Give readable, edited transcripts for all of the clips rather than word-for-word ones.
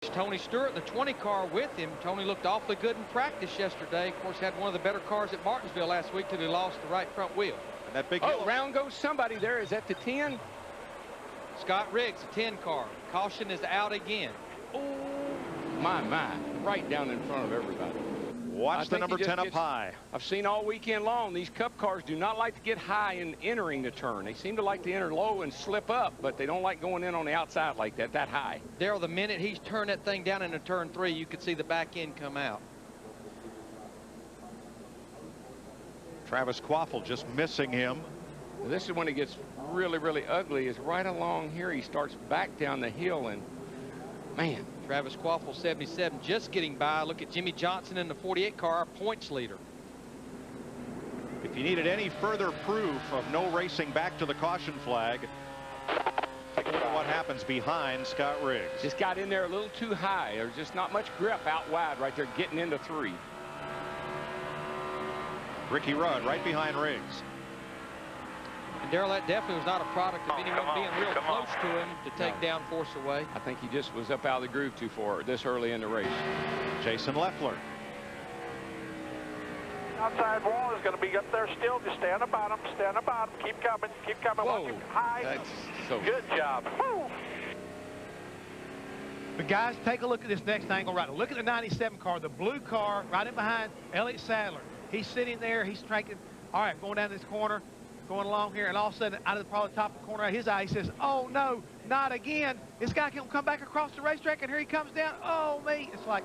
Tony Stewart, the 20 car with him. Tony looked awfully good in practice yesterday. Of course, had one of the better cars at Martinsville last week till he lost the right front wheel. And that big round goes somebody there. Is that the 10? Scott Riggs, the 10 car. Caution is out again. Oh, my. Right down in front of everybody. Watch the number 10 up high. I've seen all weekend long, these Cup cars do not like to get high in entering the turn. They seem to like to enter low and slip up, but they don't like going in on the outside like that high. Daryl, the minute he's turned that thing down into turn 3, you could see the back end come out. Travis Quaffle just missing him. This is when it gets really, really ugly, is right along here. He starts back down the hill, and man. Travis Quaffle, 77, just getting by. Look at Jimmy Johnson in the 48 car, our points leader. If you needed any further proof of no racing back to the caution flag, take a look at what happens behind Scott Riggs. Just got in there a little too high. There's just not much grip out wide right there, getting into 3. Ricky Rudd right behind Riggs. And Daryl, that definitely was not a product of anyone being real close to him to take down Force Away. I think he just was up out of the groove too far this early in the race. Jason Leffler. Outside wall is going to be up there still. Just stay on the bottom. Stay on the bottom. Keep coming. Keep coming. Whoa. High. That's so good job. Woo. But guys, take a look at this next angle right now. Look at the 97 car, the blue car right in behind Elliott Sadler. He's sitting there. He's striking. All right, going down this corner, going along here, and all of a sudden, out of probably the top of the corner of his eye, he says, "Oh no, not again! This guy can come back across the racetrack, and here he comes down. Oh me!" It's like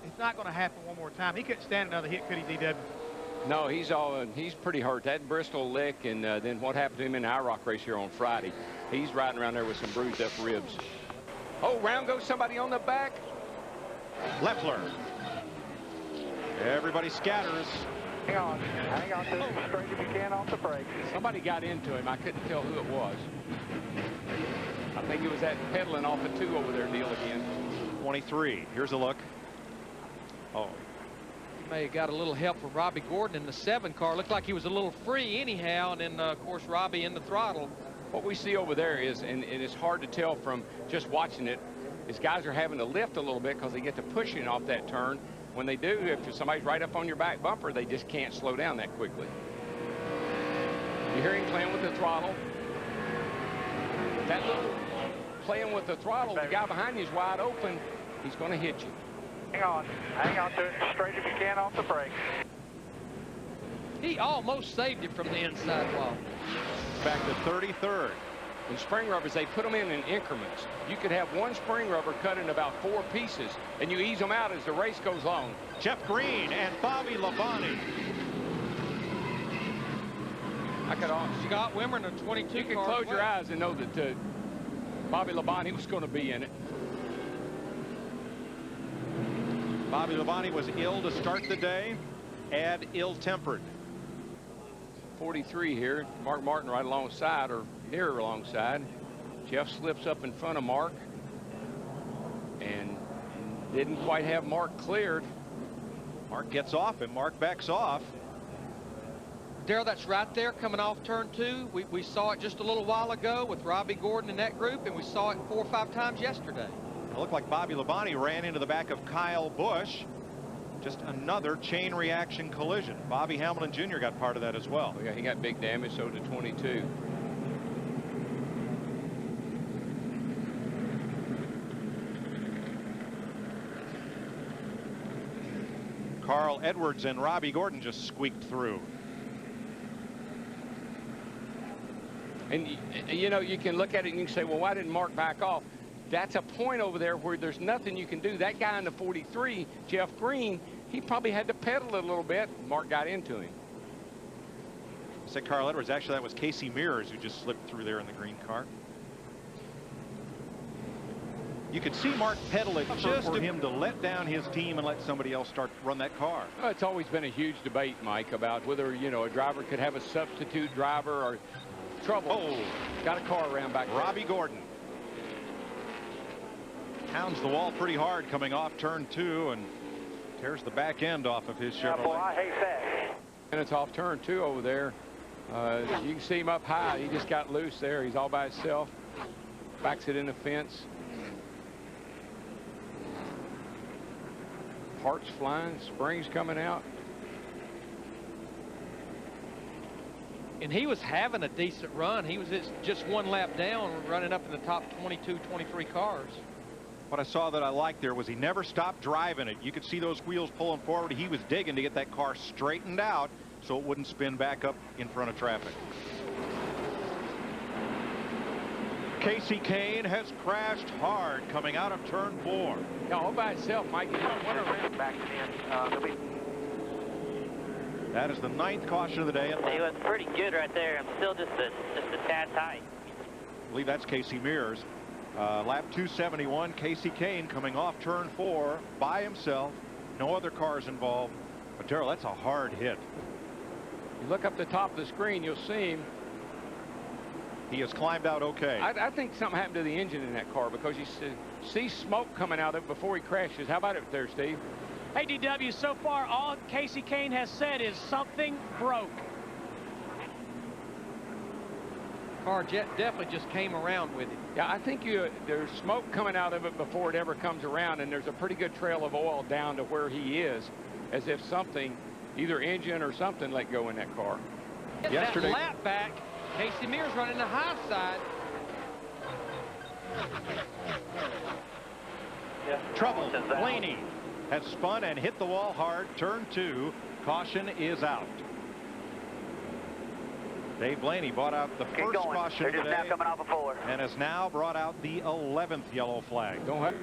it's not going to happen one more time. He couldn't stand another hit, could he, DW? No, he's pretty hurt. That Bristol lick, and then what happened to him in the IROC race here on Friday. He's riding around there with some bruised up ribs. Oh, round goes somebody on the back. Leffler. Everybody scatters. Hang on to it straight if you can off the brake. Somebody got into him. I couldn't tell who it was. I think it was that pedaling off the 2 over there deal again. 23. Here's a look. Oh. He may have got a little help from Robbie Gordon in the 7 car. Looked like he was a little free anyhow, and then, of course, Robbie in the throttle. What we see over there is, and it's hard to tell from just watching it, is guys are having to lift a little bit because they get to pushing off that turn. When they do, if somebody's right up on your back bumper, they just can't slow down that quickly. You hear him playing with the throttle. That little playing with the throttle, the guy behind you is wide open. He's going to hit you. Hang on to it straight if you can off the brake. He almost saved it from the inside wall. Back to 33rd. In spring rubbers, they put them in increments. You could have one spring rubber cut in about 4 pieces, and you ease them out as the race goes on. Jeff Green and Bobby Labonte. Scott Wimmer in a 22 You can car close your eyes and know that Bobby Labonte was going to be in it. Bobby Labonte was ill to start the day. Add ill-tempered. 43 here. Mark Martin right alongside, or near alongside. Jeff slips up in front of Mark and didn't quite have Mark cleared. Mark gets off and Mark backs off. Daryl, that's right there coming off turn 2. We saw it just a little while ago with Robbie Gordon in that group, and we saw it 4 or 5 times yesterday. It looked like Bobby Labonte ran into the back of Kyle Busch. Just another chain reaction collision. Bobby Hamilton Jr. got part of that as well. Yeah, he got big damage, so did 22. Carl Edwards and Robbie Gordon just squeaked through. And, you know, you can look at it and you can say, well, why didn't Mark back off? That's a point over there where there's nothing you can do. That guy in the 43, Jeff Green, he probably had to pedal it a little bit. Mark got into him. I said Carl Edwards. Actually, that was Casey Mears who just slipped through there in the green car. You could see Mark pedal it just for him to let down his team and let somebody else run that car. Well, it's always been a huge debate, Mike, about whether, you know, a driver could have a substitute driver or trouble. Oh, got a car around back there. Robbie Gordon pounds the wall pretty hard coming off turn 2 and tears the back end off of his Chevrolet. Boy, I hate that. And it's off turn 2 over there. You can see him up high. He just got loose there. He's all by himself. Backs it in the fence. Parts flying, springs coming out. And he was having a decent run. He was just one lap down, running up in the top 22, 23 cars. What I saw that I liked there was he never stopped driving it. You could see those wheels pulling forward. He was digging to get that car straightened out so it wouldn't spin back up in front of traffic. Casey Kane has crashed hard coming out of turn 4. Yeah, all by itself, Mike. You don't want to run back in. That is the 9th caution of the day. He was pretty good right there. I'm still just a tad tight. I believe that's Casey Mears. Lap 271, Casey Kane coming off turn 4 by himself. No other cars involved. But Darrell, that's a hard hit. You look up the top of the screen, you'll see him. He has climbed out okay. I think something happened to the engine in that car because you see smoke coming out of it before he crashes. How about it there, Steve? Hey, DW, so far all Casey Kane has said is something broke. Car definitely just came around with it. Yeah, I think there's smoke coming out of it before it ever comes around, and there's a pretty good trail of oil down to where he is, as if something, either engine or something, let go in that car. Yesterday, that lap back, Casey Mears running the high side. trouble. Blaney has spun and hit the wall hard. Turn 2. Caution is out. Dave Blaney brought out the first caution They're just today now coming off a 4. and has now brought out the 11th yellow flag. Don't have.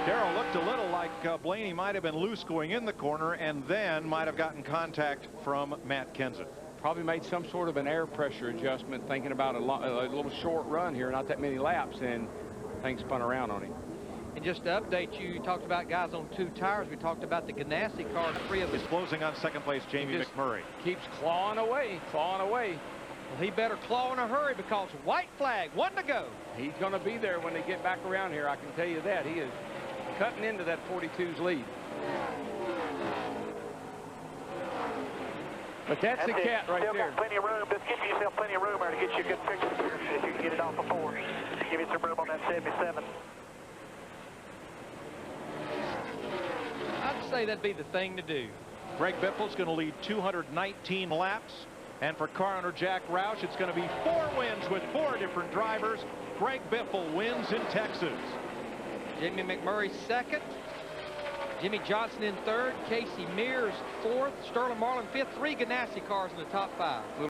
Darrell looked a little like Blaney might have been loose going in the corner and then might have gotten contact from Matt Kenseth. Probably made some sort of an air pressure adjustment, thinking about a little short run here, not that many laps, and things spun around on him. And just to update you, you talked about guys on 2 tires. We talked about the Ganassi car. 3 of Is them. closing on second place, Jamie McMurray. Keeps clawing away, clawing away. Well, he better claw in a hurry because white flag, 1 to go. He's going to be there when they get back around here. I can tell you that. He is cutting into that 42's lead. But that's the cat right Still there. got plenty of room. Just give yourself plenty of room there to get you a good picture if you can get it off a 4. Give you some room on that 77. I'd say that'd be the thing to do. Greg Biffle's going to lead 219 laps. And for car owner Jack Roush, it's going to be 4 wins with 4 different drivers. Greg Biffle wins in Texas. Jimmy McMurray 2nd. Jimmy Johnson in 3rd. Casey Mears 4th. Sterling Marlin 5th. 3 Ganassi cars in the top 5.